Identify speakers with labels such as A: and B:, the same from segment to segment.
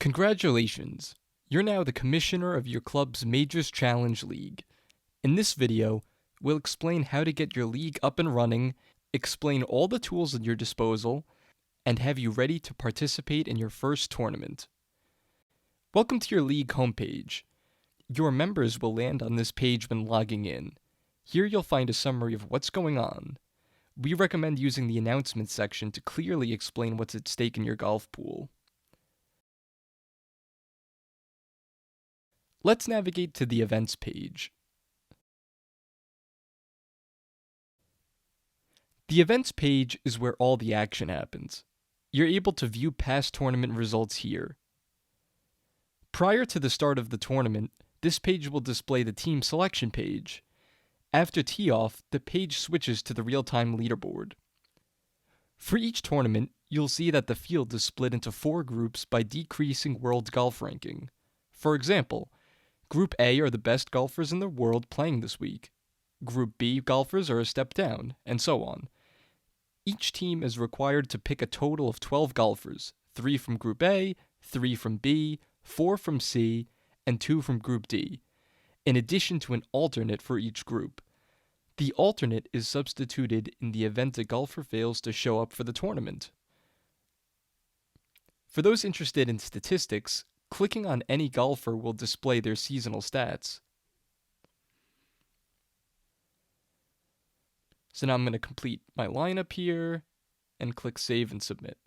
A: Congratulations! You're now the commissioner of your club's Majors Challenge League. In this video, we'll explain how to get your league up and running, explain all the tools at your disposal, and have you ready to participate in your first tournament. Welcome to your league homepage. Your members will land on this page when logging in. Here you'll find a summary of what's going on. We recommend using the announcements section to clearly explain what's at stake in your golf pool. Let's navigate to the events page. The events page is where all the action happens. You're able to view past tournament results here. Prior to the start of the tournament, this page will display the team selection page. After tee-off, the page switches to the real-time leaderboard. For each tournament, you'll see that the field is split into 4 groups by decreasing world golf ranking. For example, Group A are the best golfers in the world playing this week. Group B golfers are a step down, and so on. Each team is required to pick a total of 12 golfers, 3 from Group A, 3 from B, 4 from C, and 2 from Group D, in addition to an alternate for each group. The alternate is substituted in the event a golfer fails to show up for the tournament. For those interested in statistics, clicking on any golfer will display their seasonal stats. So now I'm going to complete my lineup here and click Save and Submit.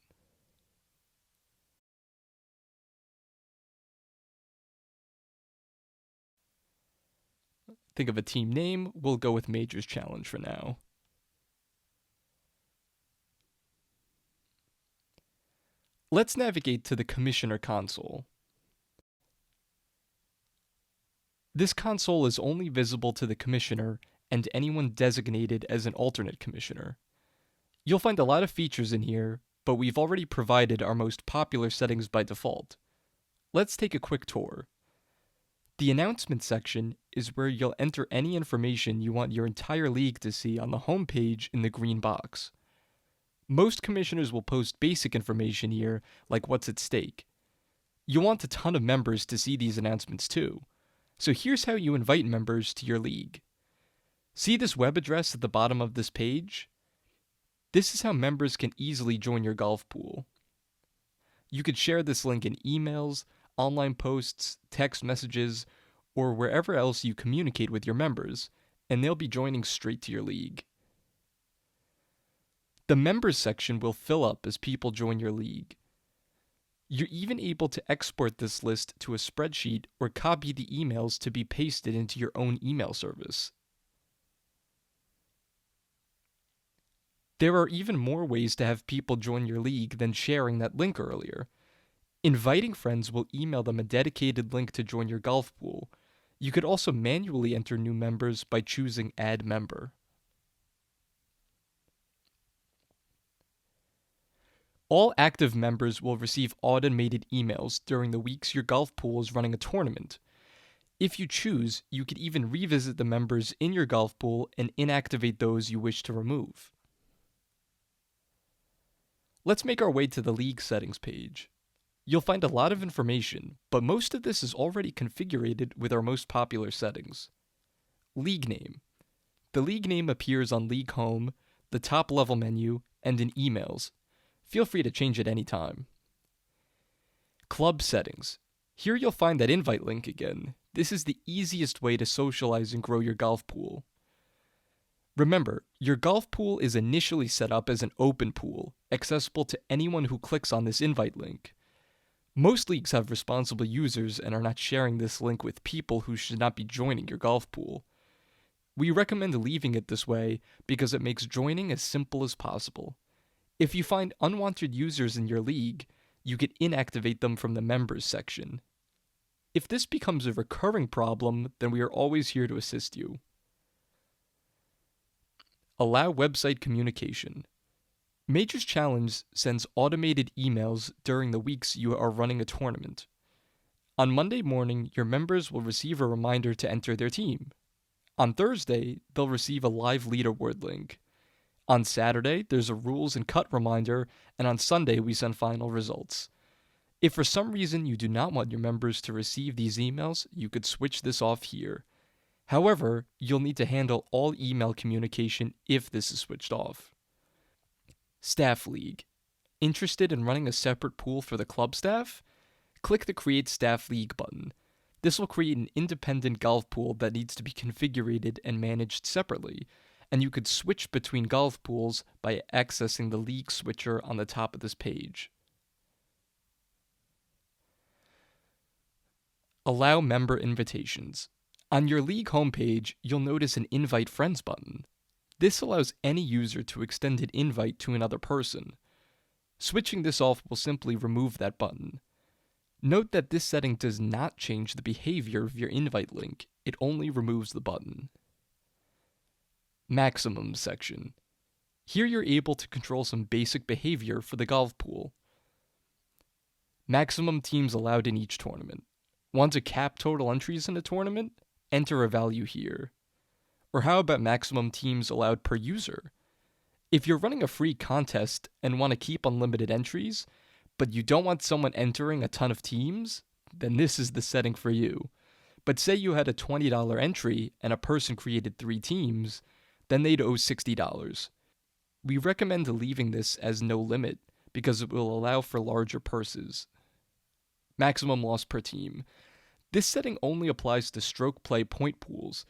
A: Think of a team name, we'll go with Majors Challenge for now. Let's navigate to the Commissioner console. This console is only visible to the Commissioner and anyone designated as an alternate Commissioner. You'll find a lot of features in here, but we've already provided our most popular settings by default. Let's take a quick tour. The announcement section is where you'll enter any information you want your entire league to see on the home page in the green box. Most commissioners will post basic information here, like what's at stake. You'll want a ton of members to see these announcements too. So here's how you invite members to your league. See this web address at the bottom of this page? This is how members can easily join your golf pool. You could share this link in emails, online posts, text messages, or wherever else you communicate with your members, and they'll be joining straight to your league. The members section will fill up as people join your league. You're even able to export this list to a spreadsheet or copy the emails to be pasted into your own email service. There are even more ways to have people join your league than sharing that link earlier. Inviting friends will email them a dedicated link to join your golf pool. You could also manually enter new members by choosing Add Member. All active members will receive automated emails during the weeks your golf pool is running a tournament. If you choose, you could even revisit the members in your golf pool and inactivate those you wish to remove. Let's make our way to the league settings page. You'll find a lot of information, but most of this is already configured with our most popular settings. League name. The league name appears on League Home, the top level menu, and in emails. Feel free to change it anytime. Club settings. Here you'll find that invite link again. This is the easiest way to socialize and grow your golf pool. Remember, your golf pool is initially set up as an open pool, accessible to anyone who clicks on this invite link. Most leagues have responsible users and are not sharing this link with people who should not be joining your golf pool. We recommend leaving it this way because it makes joining as simple as possible. If you find unwanted users in your league, you can inactivate them from the members section. If this becomes a recurring problem, then we are always here to assist you. Allow website communication. Majors Challenge sends automated emails during the weeks you are running a tournament. On Monday morning, your members will receive a reminder to enter their team. On Thursday, they'll receive a live leaderboard link. On Saturday, there's a rules and cut reminder, and on Sunday, we send final results. If for some reason you do not want your members to receive these emails, you could switch this off here. However, you'll need to handle all email communication if this is switched off. Staff League. Interested in running a separate pool for the club staff? Click the Create Staff League button. This will create an independent golf pool that needs to be configured and managed separately, and you could switch between golf pools by accessing the League switcher on the top of this page. Allow member invitations. On your League homepage, you'll notice an Invite Friends button. This allows any user to extend an invite to another person. Switching this off will simply remove that button. Note that this setting does not change the behavior of your invite link, it only removes the button. Maximum section. Here you're able to control some basic behavior for the golf pool. Maximum teams allowed in each tournament. Want to cap total entries in a tournament? Enter a value here. Or how about maximum teams allowed per user? If you're running a free contest and want to keep unlimited entries, but you don't want someone entering a ton of teams, then this is the setting for you. But say you had a $20 entry and a person created 3 teams, then they'd owe $60. We recommend leaving this as no limit because it will allow for larger purses. Maximum loss per team. This setting only applies to stroke play point pools,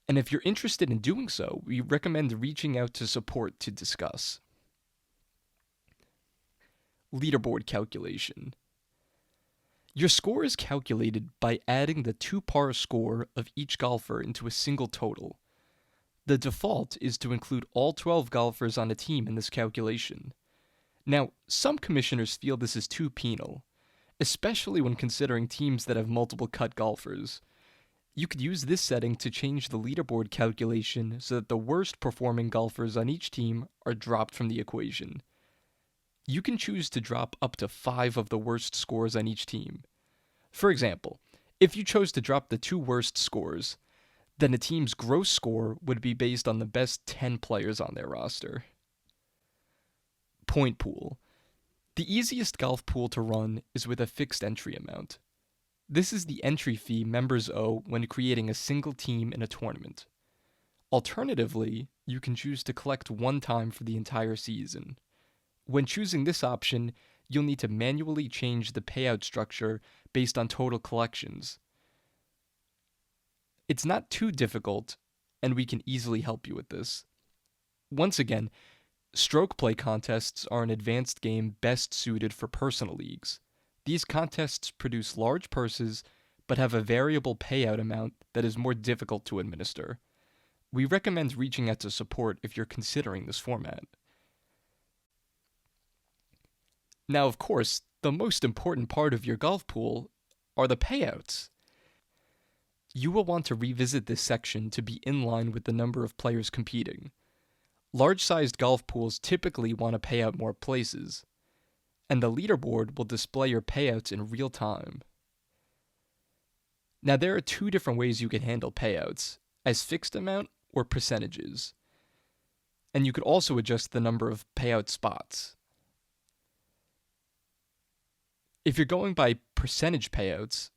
A: and if you're interested in doing so, we recommend reaching out to support to discuss. Leaderboard calculation. Your score is calculated by adding the 2-par score of each golfer into a single total. The default is to include all 12 golfers on a team in this calculation. Now, some commissioners feel this is too penal, especially when considering teams that have multiple cut golfers. You could use this setting to change the leaderboard calculation so that the worst performing golfers on each team are dropped from the equation. You can choose to drop up to 5 of the worst scores on each team. For example, if you chose to drop the 2 worst scores, then a team's gross score would be based on the best 10 players on their roster. Point pool. The easiest golf pool to run is with a fixed entry amount. This is the entry fee members owe when creating a single team in a tournament. Alternatively, you can choose to collect one time for the entire season. When choosing this option, you'll need to manually change the payout structure based on total collections. It's not too difficult, and we can easily help you with this. Once again, stroke play contests are an advanced game best suited for personal leagues. These contests produce large purses, but have a variable payout amount that is more difficult to administer. We recommend reaching out to support if you're considering this format. Now, of course, the most important part of your golf pool are the payouts. You will want to revisit this section to be in line with the number of players competing. Large-sized golf pools typically want to pay out more places, and the leaderboard will display your payouts in real time. Now, there are 2 different ways you can handle payouts, as fixed amount or percentages. And you could also adjust the number of payout spots. If you're going by percentage payouts,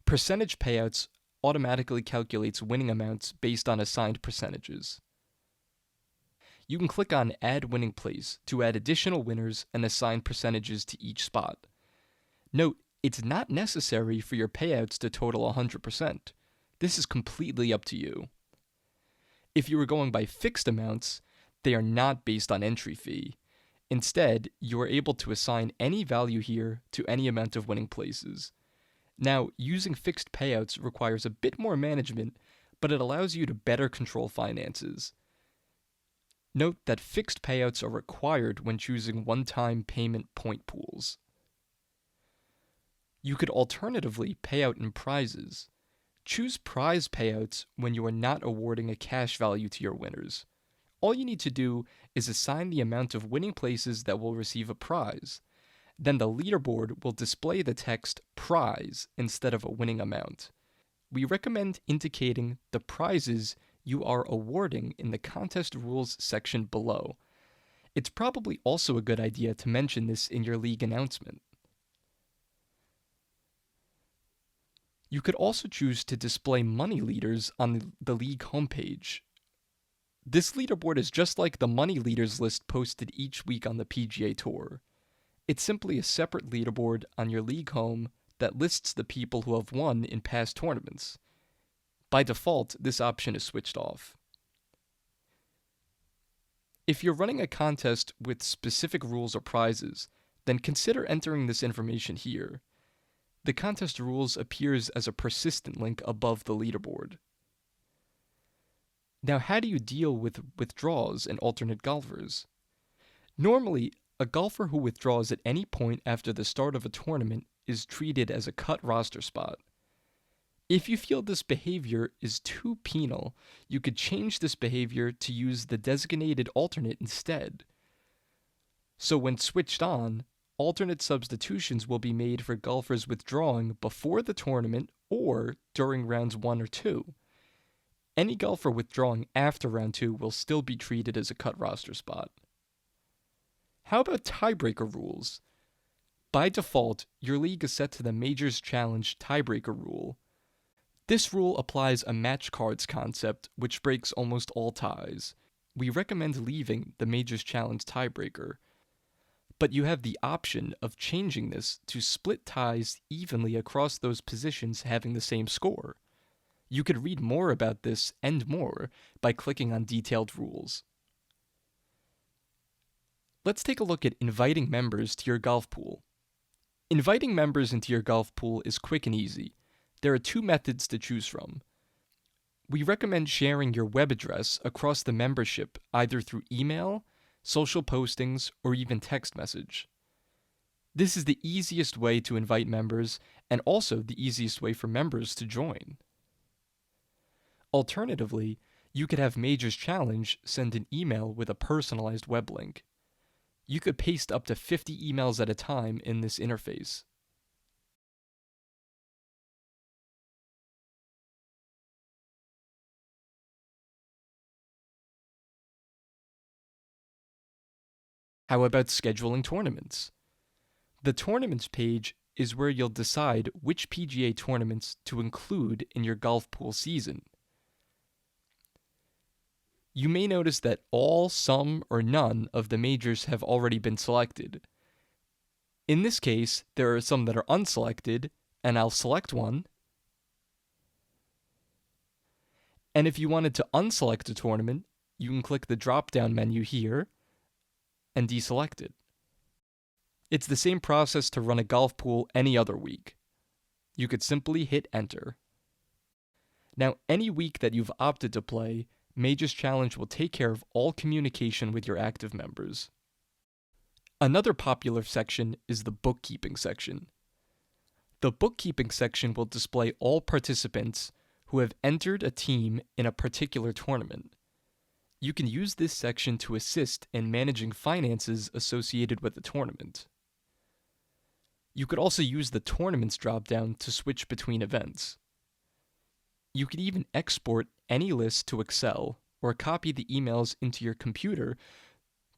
A: percentage payouts automatically calculates winning amounts based on assigned percentages. You can click on Add Winning Place to add additional winners and assign percentages to each spot. Note, it's not necessary for your payouts to total 100%. This is completely up to you. If you were going by fixed amounts, they are not based on entry fee. Instead, you are able to assign any value here to any amount of winning places. Now, using fixed payouts requires a bit more management, but it allows you to better control finances. Note that fixed payouts are required when choosing one-time payment point pools. You could alternatively pay out in prizes. Choose prize payouts when you are not awarding a cash value to your winners. All you need to do is assign the amount of winning places that will receive a prize. Then the leaderboard will display the text prize instead of a winning amount. We recommend indicating the prizes you are awarding in the contest rules section below. It's probably also a good idea to mention this in your league announcement. You could also choose to display money leaders on the league homepage. This leaderboard is just like the money leaders list posted each week on the PGA Tour. It's simply a separate leaderboard on your league home that lists the people who have won in past tournaments. By default, this option is switched off. If you're running a contest with specific rules or prizes, then consider entering this information here. The contest rules appears as a persistent link above the leaderboard. Now, how do you deal with withdrawals and alternate golfers? Normally, a golfer who withdraws at any point after the start of a tournament is treated as a cut roster spot. If you feel this behavior is too penal, you could change this behavior to use the designated alternate instead. So when switched on, alternate substitutions will be made for golfers withdrawing before the tournament or during rounds 1 or 2. Any golfer withdrawing after round 2 will still be treated as a cut roster spot. How about tiebreaker rules? By default, your league is set to the Majors Challenge tiebreaker rule. This rule applies a match cards concept, which breaks almost all ties. We recommend leaving the Majors Challenge tiebreaker, but you have the option of changing this to split ties evenly across those positions having the same score. You could read more about this and more by clicking on Detailed Rules. Let's take a look at inviting members to your golf pool. Inviting members into your golf pool is quick and easy. There are 2 methods to choose from. We recommend sharing your web address across the membership either through email, social postings, or even text message. This is the easiest way to invite members and also the easiest way for members to join. Alternatively, you could have Majors Challenge send an email with a personalized web link. You could paste up to 50 emails at a time in this interface. How about scheduling tournaments? The tournaments page is where you'll decide which PGA tournaments to include in your golf pool season. You may notice that all, some, or none of the majors have already been selected. In this case, there are some that are unselected, and I'll select one. And if you wanted to unselect a tournament, you can click the drop-down menu here and deselect it. It's the same process to run a golf pool any other week. You could simply hit enter. Now, any week that you've opted to play, Majors Challenge will take care of all communication with your active members. Another popular section is the bookkeeping section. The bookkeeping section will display all participants who have entered a team in a particular tournament. You can use this section to assist in managing finances associated with the tournament. You could also use the Tournaments dropdown to switch between events. You could even export any list to Excel or copy the emails into your computer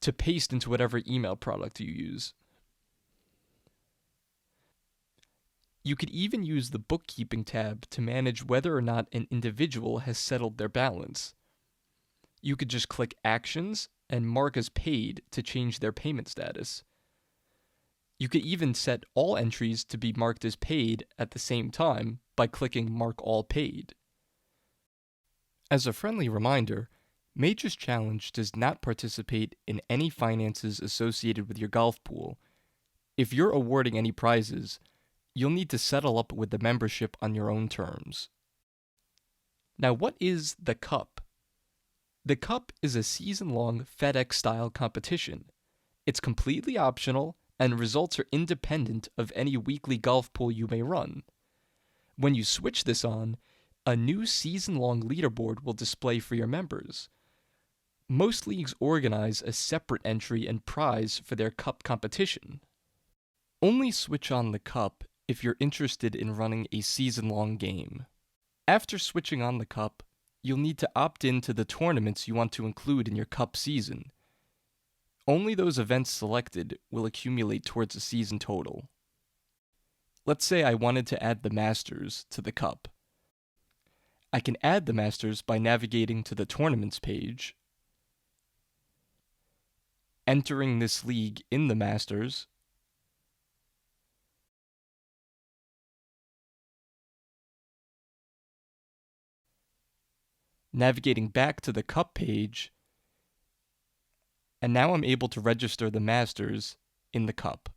A: to paste into whatever email product you use. You could even use the Bookkeeping tab to manage whether or not an individual has settled their balance. You could just click Actions and mark as paid to change their payment status. You could even set all entries to be marked as paid at the same time by clicking Mark All Paid. As a friendly reminder, Majors Challenge does not participate in any finances associated with your golf pool. If you're awarding any prizes, you'll need to settle up with the membership on your own terms. Now, what is the Cup? The Cup is a season-long FedEx-style competition. It's completely optional, and results are independent of any weekly golf pool you may run. When you switch this on, a new season-long leaderboard will display for your members. Most leagues organize a separate entry and prize for their Cup competition. Only switch on the Cup if you're interested in running a season-long game. After switching on the Cup, you'll need to opt in to the tournaments you want to include in your cup season. Only those events selected will accumulate towards a season total. Let's say I wanted to add the Masters to the cup. I can add the Masters by navigating to the Tournaments page, entering this league in the Masters, navigating back to the Cup page, and now I'm able to register the Masters in the Cup.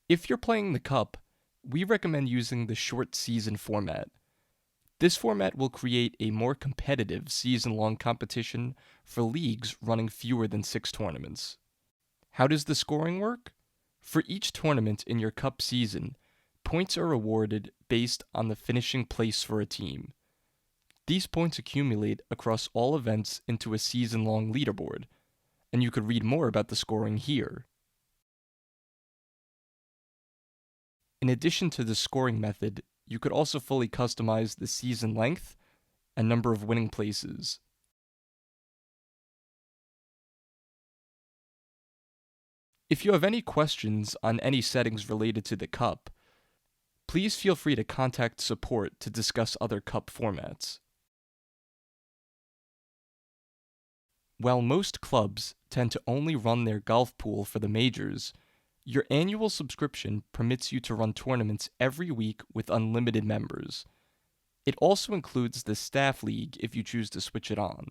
A: If you're playing the Cup, we recommend using the short season format. This format will create a more competitive season-long competition for leagues running fewer than 6 tournaments. How does the scoring work? For each tournament in your Cup season, points are awarded based on the finishing place for a team. These points accumulate across all events into a season-long leaderboard, and you could read more about the scoring here. In addition to the scoring method, you could also fully customize the season length and number of winning places. If you have any questions on any settings related to the Cup, please feel free to contact support to discuss other Cup formats. While most clubs tend to only run their golf pool for the majors, your annual subscription permits you to run tournaments every week with unlimited members. It also includes the Staff League if you choose to switch it on.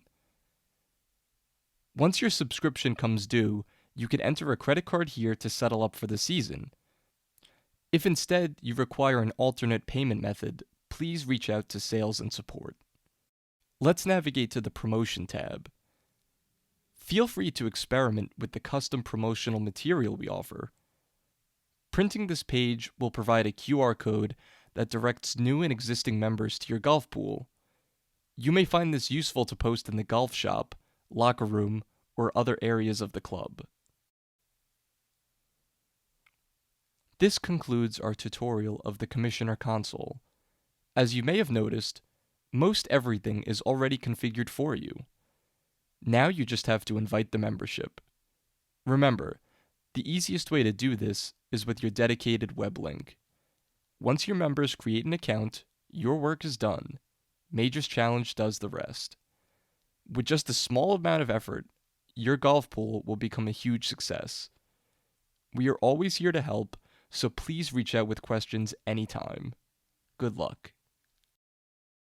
A: Once your subscription comes due, you can enter a credit card here to settle up for the season. If instead you require an alternate payment method, please reach out to sales and support. Let's navigate to the Promotion tab. Feel free to experiment with the custom promotional material we offer. Printing this page will provide a QR code that directs new and existing members to your golf pool. You may find this useful to post in the golf shop, locker room, or other areas of the club. This concludes our tutorial of the Commissioner console. As you may have noticed, most everything is already configured for you. Now you just have to invite the membership. Remember, the easiest way to do this is with your dedicated web link. Once your members create an account, your work is done. Majors Challenge does the rest. With just a small amount of effort, your golf pool will become a huge success. We are always here to help, so please reach out with questions anytime. Good luck.